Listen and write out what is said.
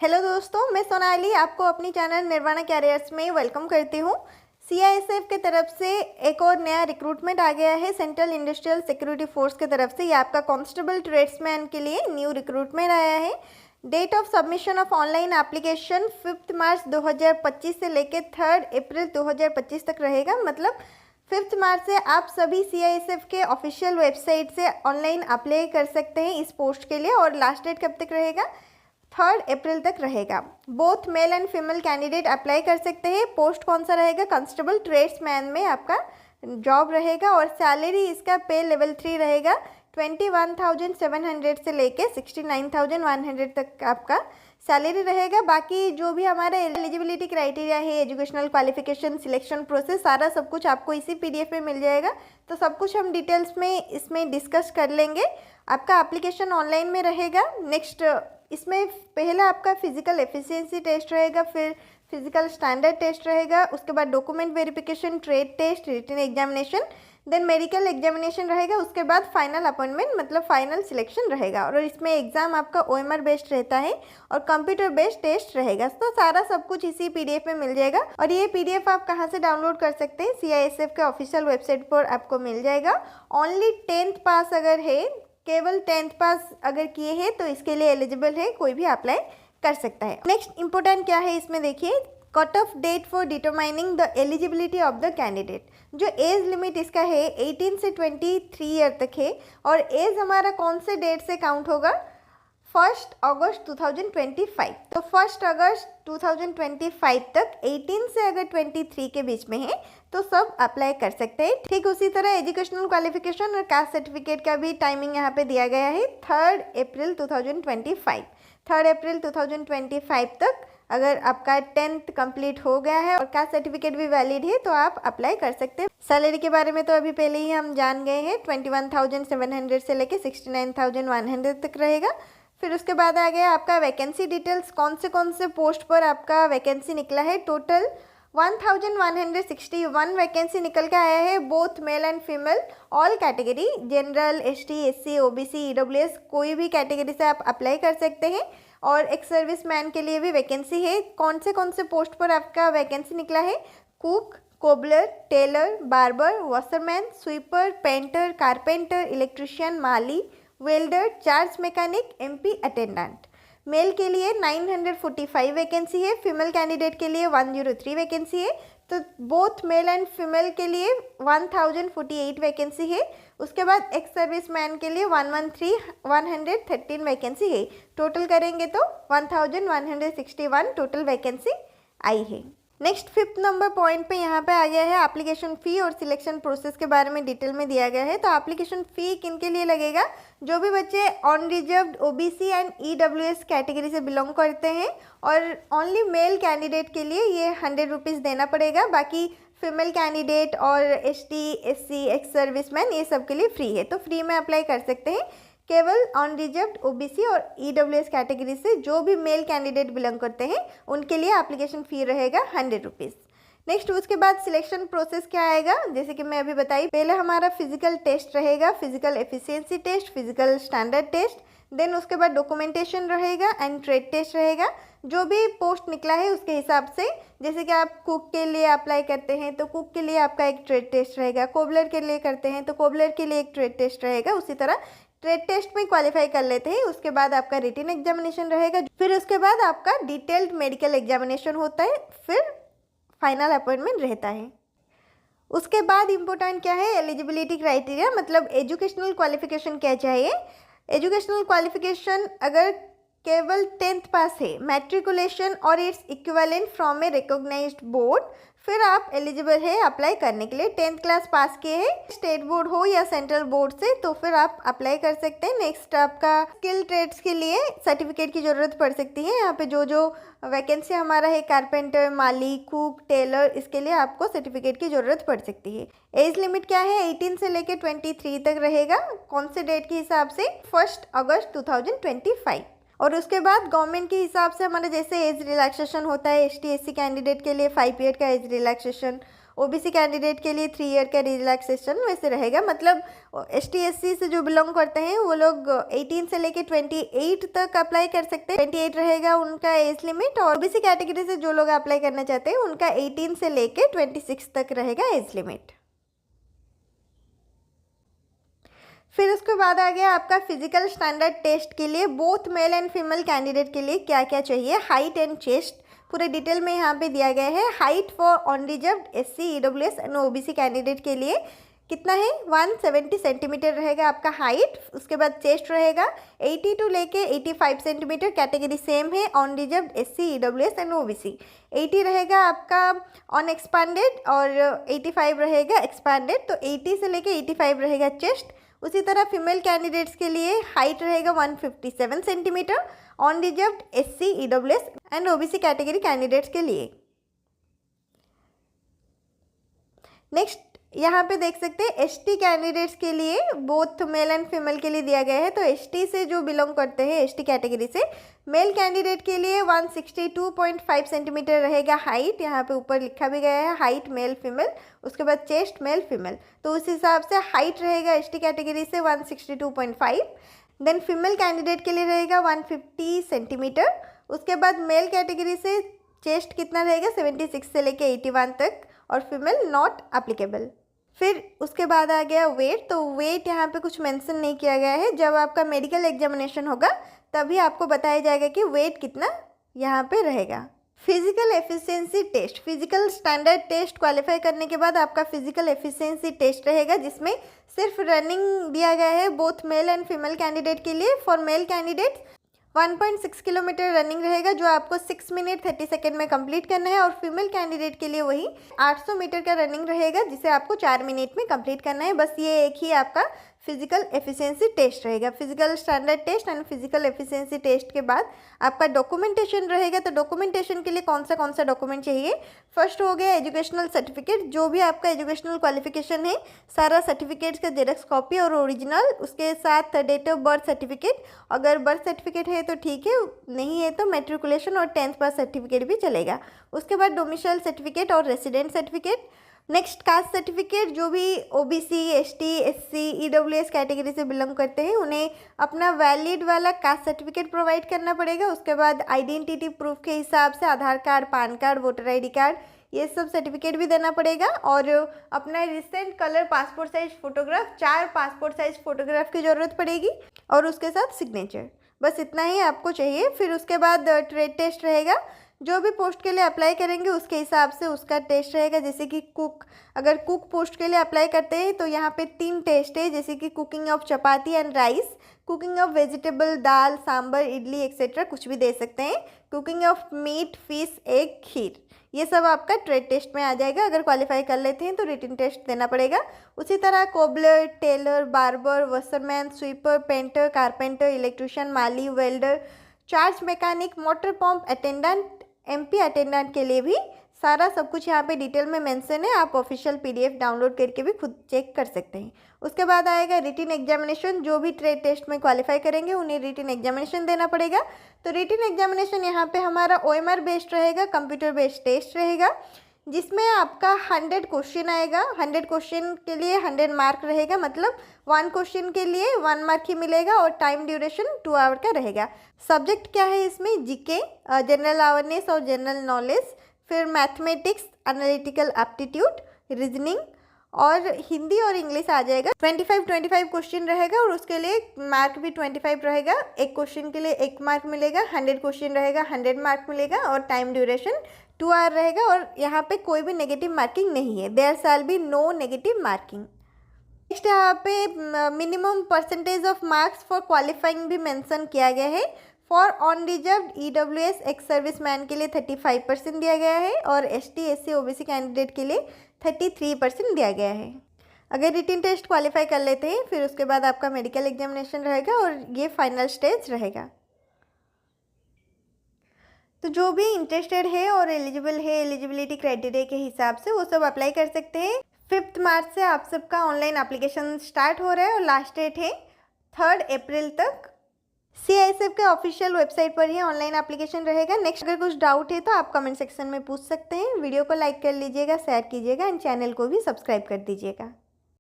Hello दोस्तों, मैं सोनाली आपको अपनी चैनल निर्वाणा कैरियर्स में वेलकम करती हूँ। सीआईएसएफ के तरफ से एक और नया रिक्रूटमेंट आ गया है सेंट्रल इंडस्ट्रियल सिक्योरिटी फोर्स के तरफ से। ये आपका कांस्टेबल ट्रेड्समैन के लिए न्यू रिक्रूटमेंट आया है। Date of submission of online application 5 March 2025 से लेकर 3 अप्रैल 2025 तक रहेगा। मतलब 5 मार्च से आप सभी सीआईएसएफ के ऑफिशियल वेबसाइट से ऑनलाइन अप्लाई कर सकते हैं इस पोस्ट के लिए। और लास्ट डेट कब तक रहेगा? 3 अप्रैल तक रहेगा। Both male and female candidate apply कर सकते हैं। पोस्ट कौन सा रहेगा? कांस्टेबल ट्रेड्समैन में आपका जॉब रहेगा। और सैलरी इसका पे लेवल 3 रहेगा। 21,700 से लेके 69,100 तक आपका सैलरी रहेगा। बाकी जो भी हमारा एलिजिबिलिटी क्राइटेरिया है, एजुकेशनल क्वालिफिकेशन, सिलेक्शन प्रोसेस, सारा सब कुछ आपको इसी पीडीएफ में मिल जाएगा। तो सब कुछ हम डिटेल्स में इसमें डिस्कस कर लेंगे। आपका एप्लीकेशन ऑनलाइन में रहेगा। नेक्स्ट इसमें पहला आपका फिजिकल एफिशिएंसी टेस्ट रहेगा, फिर फिजिकल स्टैंडर्ड टेस्ट रहेगा, उसके बाद document verification, trade test, written examination, then medical examination रहेगा। उसके बाद फाइनल अपॉइंटमेंट मतलब फाइनल सिलेक्शन रहेगा। और इसमें एग्जाम आपका ओएमआर बेस्ड रहता है और कंप्यूटर बेस्ड टेस्ट रहेगा। तो सारा सब कुछ इसी पीडीएफ में मिल जाएगा। और ये पीडीएफ आप कहाँ से डाउनलोड कर सकते हैं? सीआईएसएफ के ऑफिशियल वेबसाइट पर आपको मिल जाएगा। ओनली 10th पास अगर है, केवल 10th पास अगर किए हैं तो इसके लिए एलिजिबल है, कोई भी अप्लाई कर सकता है। नेक्स्ट इंपॉर्टेंट क्या है इसमें देखिए, cut off date for determining the eligibility of the candidate. जो एज लिमिट इसका है 18 से 23 ईयर तक है। और एज हमारा कौन से डेट से काउंट होगा? 1 अगस्त 2025। तो 1 अगस्त 2025 तक 18 से अगर 23 के बीच में है तो सब अप्लाई कर सकते हैं। ठीक उसी तरह एजुकेशनल क्वालिफिकेशन और कास्ट सर्टिफिकेट का भी टाइमिंग यहाँ पे दिया गया है 3 अप्रैल 2025। 3 अप्रैल 2025 तक अगर आपका 10th कंप्लीट हो गया है और कास्ट सर्टिफिकेट भी वैलिड है तो आप अप्लाई कर सकते हैं। सैलरी के बारे में तो अभी पहले ही हम जान गए हैं, 21,700 से लेके 69,100 तक रहेगा। फिर उसके बाद आ गया आपका वैकेंसी डिटेल्स, कौन से पोस्ट पर आपका वैकेंसी निकला है। टोटल 1161 वैकेंसी निकल के आया है, both male and female, all category, general, ST, SC, OBC, EWS, कोई भी कैटेगरी से आप अप्लाई कर सकते हैं। और एक सर्विस मैन के लिए भी वैकेंसी है। कौन से पोस्ट पर आपका वैकेंसी निकला है? Cook, cobbler, tailor, barber, washerman, sweeper, painter, carpenter, electrician, माली, welder, charge mechanic, MP attendant. Male के लिए 945 वैकेंसी है, फीमेल कैंडिडेट के लिए 103 वैकेंसी है। तो बोथ मेल एंड फीमेल के लिए 1048 वैकेंसी है। उसके बाद एक्स सर्विस मैन के लिए 113 वैकेंसी है। टोटल करेंगे तो 1161 टोटल वैकेंसी आई है। नेक्स्ट 5th नंबर पॉइंट पे यहाँ पे आ गया है एप्लीकेशन फ़ी और सिलेक्शन प्रोसेस के बारे में डिटेल में दिया गया है। तो एप्लीकेशन फ़ी किन के लिए लगेगा? जो भी बच्चे on reserved, OBC and EWS category से बिलोंग करते हैं। और ओनली मेल कैंडिडेट के लिए ये 100 रुपीज़ देना पड़ेगा। बाकी फीमेल कैंडिडेट और एसटी, एससी, एक्स सर्विसमैन, ये सब के लिए फ्री है। तो फ्री में अप्लाई कर सकते हैं। केवल ऑन रिजर्व्ड, ओबीसी और ईडब्ल्यूएस कैटेगरी से जो भी मेल कैंडिडेट बिलोंग करते हैं उनके लिए एप्लीकेशन फ़ी रहेगा 100 रुपीज़। नेक्स्ट उसके बाद सिलेक्शन प्रोसेस क्या आएगा, जैसे कि मैं अभी बताई, पहले हमारा फिजिकल टेस्ट रहेगा, physical efficiency test, physical standard test, then उसके बाद डॉक्यूमेंटेशन रहेगा एंड ट्रेड टेस्ट रहेगा। जो भी पोस्ट निकला है उसके हिसाब से, जैसे कि आप कुक के लिए अप्लाई करते हैं तो कुक के लिए आपका एक ट्रेड टेस्ट रहेगा, कोबलर के लिए करते हैं तो कोबलर के लिए एक ट्रेड टेस्ट रहेगा। उसी तरह ट्रेड टेस्ट में क्वालिफाई कर लेते हैं, उसके बाद आपका रिटन एग्जामिनेशन रहेगा, फिर उसके बाद आपका डिटेल्ड मेडिकल एग्जामिनेशन होता है, फिर फाइनल अपॉइंटमेंट रहता है। उसके बाद इम्पोर्टेंट क्या है? एलिजिबिलिटी क्राइटेरिया, मतलब एजुकेशनल क्वालिफिकेशन क्या चाहिए। एजुकेशनल क्वालिफिकेशन अगर केवल 10th पास है, मैट्रिकुलेशन और its equivalent from a recognised board, फिर आप एलिजिबल है अप्लाई करने के लिए। 10th क्लास पास किए हैं, स्टेट बोर्ड हो या सेंट्रल बोर्ड से, तो फिर आप अप्लाई कर सकते हैं। नेक्स्ट आपका स्किल ट्रेड्स के लिए सर्टिफिकेट की ज़रूरत पड़ सकती है। यहाँ पे जो वैकेंसी हमारा है, कारपेंटर, माली, कुक, टेलर, इसके लिए आपको सर्टिफिकेट की ज़रूरत पड़ सकती है। एज लिमिट क्या है? 18 से लेकर 23 तक रहेगा। कौन से डेट के हिसाब से? 1 अगस्त 2025। और उसके बाद गवर्नमेंट के हिसाब से हमारा जैसे एज रिलैक्सेशन होता है, एसटी, एससी कैंडिडेट के लिए 5 ईयर का एज रिलैक्सेशन, ओबीसी कैंडिडेट के लिए 3 ईयर का रिलैक्सेशन वैसे रहेगा, मतलब ST SC से जो बिलोंग करते हैं वो लोग 18 से लेके 28 तक अप्लाई कर सकते हैं। 28 रहेगा उनका एज लिमिट, और ओबीसी कैटेगरी से जो लोग अप्लाई करना चाहते हैं उनका 18 से लेके 26 तक रहेगा एज लिमिट। फिर उसके बाद आ गया आपका फिजिकल स्टैंडर्ड टेस्ट के लिए both male and female candidate के लिए क्या क्या चाहिए। हाइट एंड चेस्ट पूरे डिटेल में यहाँ पे दिया गया है। Height for unreserved SC EWS and OBC candidate के लिए कितना है, 170 सेंटीमीटर रहेगा आपका हाइट। उसके बाद चेस्ट रहेगा 82 लेके 85 सेंटीमीटर, कैटेगरी सेम है unreserved SC EWS and OBC। 80 रहेगा आपका अनएक्सपांडेड और 85 रहेगा एक्सपांडेड, तो 80 से लेके 85 रहेगा चेस्ट। उसी तरह फीमेल कैंडिडेट्स के लिए हाइट रहेगा 157 centimetre unreserved SC EWS and OBC category candidates के लिए। नेक्स्ट यहाँ पे देख सकते हैं ST कैंडिडेट्स के लिए बोथ मेल एंड फीमेल के लिए दिया गया है। तो ST से जो बिलोंग करते हैं ST कैटेगरी से, मेल कैंडिडेट के लिए 162.5 सेंटीमीटर रहेगा हाइट, यहाँ पे ऊपर लिखा भी गया है हाइट मेल फीमेल। उसके बाद चेस्ट मेल फीमेल, तो उस हिसाब से हाइट रहेगा ST कैटेगरी से 162.5। देन फीमेल कैंडिडेट के लिए रहेगा 150 सेंटीमीटर। उसके बाद मेल कैटेगरी से चेस्ट कितना रहेगा 76 से लेके 81 तक, और फीमेल नॉट अप्लीकेबल। फिर उसके बाद आ गया वेट। तो वेट यहाँ पे कुछ मेंशन नहीं किया गया है, जब आपका मेडिकल एग्जामिनेशन होगा तभी आपको बताया जाएगा कि वेट कितना यहाँ पे रहेगा। Physical efficiency test, physical standard test qualify करने के बाद आपका फिजिकल एफिशिएंसी टेस्ट रहेगा, जिसमें सिर्फ रनिंग दिया गया है both male and female candidate के लिए। For male candidate 1.6 kilometre running रहेगा जो आपको 6 मिनट 30 सेकेंड में कंप्लीट करना है, और फीमेल कैंडिडेट के लिए वही 800 मीटर का रनिंग रहेगा जिसे आपको 4 मिनट में कंप्लीट करना है। बस ये एक ही आपका फिजिकल एफिशिएंसी टेस्ट रहेगा। Physical standard test and physical efficiency test के बाद आपका डॉक्यूमेंटेशन रहेगा। तो डॉक्यूमेंटेशन के लिए कौन सा डॉक्यूमेंट चाहिए, फर्स्ट हो गया एजुकेशनल सर्टिफिकेट, जो भी आपका एजुकेशनल क्वालिफिकेशन है सारा सर्टिफिकेट्स का जेरॉक्स कॉपी और ओरिजिनल, उसके साथ डेट ऑफ बर्थ सर्टिफिकेट। अगर बर्थ सर्टिफिकेट है तो ठीक है, नहीं है तो मैट्रिकुलेशन और 10th पास सर्टिफिकेट भी चलेगा। उसके बाद डोमिसाइल सर्टिफिकेट और resident certificate. Next caste certificate, जो भी OBC ST SC EWS category से बिलोंग करते हैं उन्हें अपना वैलिड वाला कास्ट सर्टिफिकेट प्रोवाइड करना पड़ेगा। उसके बाद आइडेंटिटी प्रूफ के हिसाब से Aadhaar card, PAN card, voter ID card, ये सब सर्टिफिकेट भी देना पड़ेगा। और अपना recent colour passport size photograph, 4 passport size photograph की ज़रूरत पड़ेगी, और उसके साथ सिग्नेचर। बस इतना ही आपको चाहिए। फिर उसके बाद ट्रेड टेस्ट रहेगा, जो भी पोस्ट के लिए अप्लाई करेंगे उसके हिसाब से उसका टेस्ट रहेगा। जैसे कि कुक, अगर कुक पोस्ट के लिए अप्लाई करते हैं तो यहाँ पे 3 टेस्ट है, जैसे कि cooking of chapati and rice, cooking of vegetable, dal, sambar, idli etcetera कुछ भी दे सकते हैं, cooking of meat, fish, egg, kheer, ये सब आपका ट्रेड टेस्ट में आ जाएगा। अगर क्वालिफाई कर लेते हैं तो रिटन टेस्ट देना पड़ेगा। उसी तरह cobbler, tailor, barber, washerman, sweeper, painter, carpenter, electrician, माली, welder, charge mechanic, motor pump attendant, MP attendant के लिए भी सारा सब कुछ यहाँ पे डिटेल में मेंशन है। आप ऑफिशियल PDF डाउनलोड करके भी खुद चेक कर सकते हैं। उसके बाद आएगा रिटन एग्जामिनेशन, जो भी ट्रेड टेस्ट में क्वालिफाई करेंगे उन्हें रिटन एग्जामिनेशन देना पड़ेगा। तो रिटन एग्जामिनेशन यहाँ पे हमारा OMR बेस्ड रहेगा, कंप्यूटर बेस्ड टेस्ट रहेगा, जिसमें आपका 100 क्वेश्चन आएगा। 100 क्वेश्चन के लिए 100 मार्क रहेगा, मतलब 1 क्वेश्चन के लिए 1 मार्क ही मिलेगा, और टाइम ड्यूरेशन 2 आवर का रहेगा। सब्जेक्ट क्या है इसमें, GK, जनरल अवेयरनेस और जनरल नॉलेज, फिर मैथमेटिक्स, एनालिटिकल एप्टीट्यूड, रीजनिंग, और हिंदी और इंग्लिश आ जाएगा। 25 क्वेश्चन रहेगा, और उसके लिए मार्क भी 25 रहेगा। एक क्वेश्चन के लिए 1 मार्क मिलेगा, 100 क्वेश्चन रहेगा 100 मार्क मिलेगा, और टाइम ड्यूरेशन 2 आवर रहेगा। और यहाँ पे कोई भी नेगेटिव मार्किंग नहीं है, there shall be no negative marking. Next यहाँ पे minimum percentage of marks for qualifying भी मेंशन किया गया है। For unreserved EWS ex serviceman के लिए 35% दिया गया है, और ST SC OBC कैंडिडेट के लिए 33% दिया गया है। अगर रिटन टेस्ट क्वालिफाई कर लेते हैं फिर उसके बाद आपका मेडिकल एग्जामिनेशन रहेगा, और ये फाइनल स्टेज रहेगा। तो जो भी इंटरेस्टेड है और एलिजिबल है, एलिजिबिलिटी क्राइटेरिया के हिसाब से वो सब अप्लाई कर सकते हैं। 5 मार्च से आप सबका ऑनलाइन एप्लीकेशन स्टार्ट हो रहा है, और लास्ट डेट है 3 अप्रैल तक CISF के ऑफिशियल वेबसाइट पर ही ऑनलाइन एप्लीकेशन रहेगा। नेक्स्ट अगर कुछ डाउट है तो आप कमेंट सेक्शन में पूछ सकते हैं। वीडियो को लाइक कर लीजिएगा, शेयर कीजिएगा एंड चैनल को भी सब्सक्राइब कर दीजिएगा।